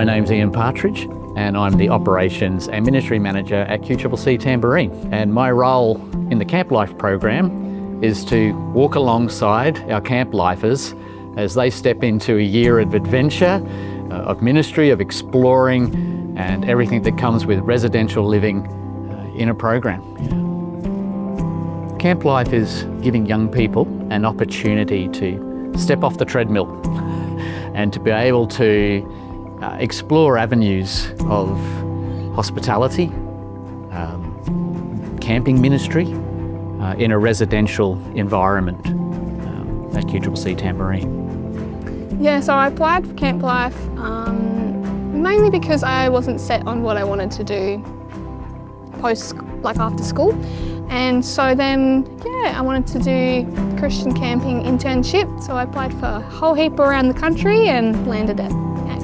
My name's Ian Partridge and I'm the Operations and Ministry Manager at QCCC Tamborine. And my role in the Camplife program is to walk alongside our camp lifers as they step into a year of adventure, of ministry, of exploring, and everything that comes with residential living in a program. Camp life is giving young people an opportunity to step off the treadmill and to be able to explore avenues of hospitality, camping ministry in a residential environment at QCCC Tamborine. Yeah, so I applied for Camp Life mainly because I wasn't set on what I wanted to do after school. And so then, I wanted to do Christian camping internship. So I applied for a whole heap around the country and landed at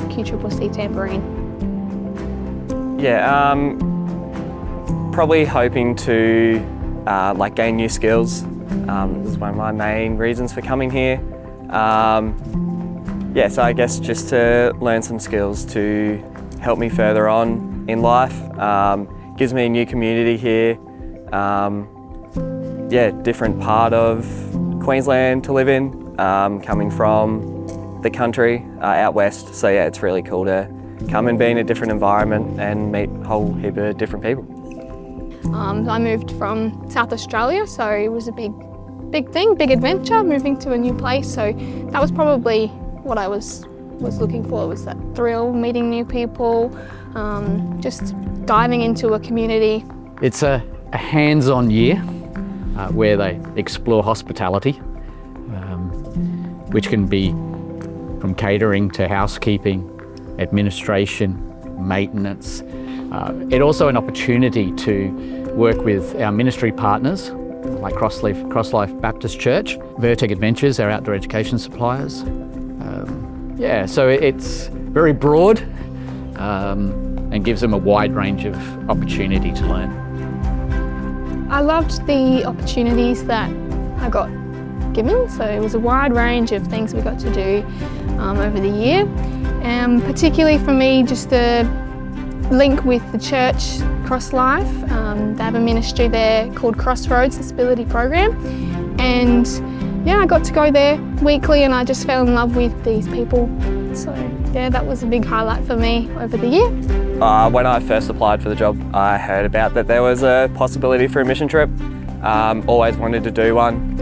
QCCC Tamborine. Yeah, probably hoping to gain new skills. This is one of my main reasons for coming here. So I guess just to learn some skills to help me further on in life. Gives me a new community here. Different part of Queensland to live in, coming from the country out west. So yeah, it's really cool to come and be in a different environment and meet a whole heap of different people. I moved from South Australia, so it was a big thing, big adventure, moving to a new place. So that was probably what I was looking for, was that thrill, meeting new people, just diving into a community. It's a hands-on year where they explore hospitality, which can be from catering to housekeeping, administration, maintenance. It's also an opportunity to work with our ministry partners like Crosslife Baptist Church, Vertec Adventures, our outdoor education suppliers. So it's very broad and gives them a wide range of opportunity to learn. I loved the opportunities that I got given, so it was a wide range of things we got to do over the year. Particularly for me, just the link with the church, Crosslife. They have a ministry there called Crossroads Disability Program, and I got to go there weekly and I just fell in love with these people. So that was a big highlight for me over the year. When I first applied for the job, I heard about that there was a possibility for a mission trip. Always wanted to do one.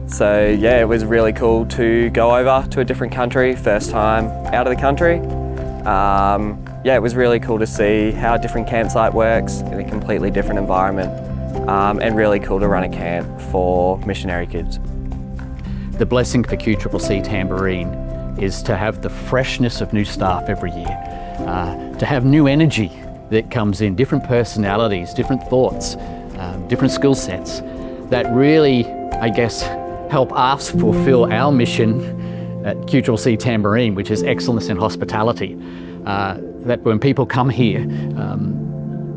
It was really cool to go over to a different country, first time out of the country. It was really cool to see how a different campsite works in a completely different environment, and really cool to run a camp for missionary kids. The blessing for QCCC Tamborine is to have the freshness of new staff every year, to have new energy that comes in, different personalities, different thoughts, different skill sets that really, help us fulfill our mission at QCCC Tamborine, which is excellence in hospitality. That when people come here,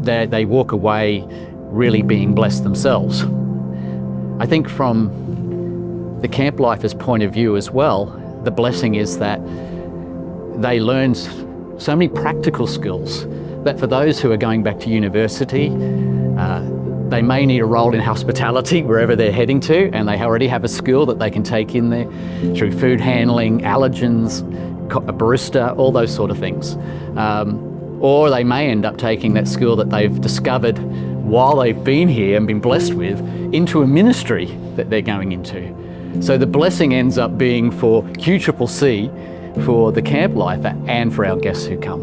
they walk away really being blessed themselves. I think from the camp lifers' point of view as well, the blessing is that they learn so many practical skills that for those who are going back to university, they may need a role in hospitality wherever they're heading to, and they already have a skill that they can take in there through food handling, allergens, a barista, all those sort of things. Or they may end up taking that skill that they've discovered while they've been here and been blessed with into a ministry that they're going into. So the blessing ends up being for QCCC, for the camp lifer, and for our guests who come.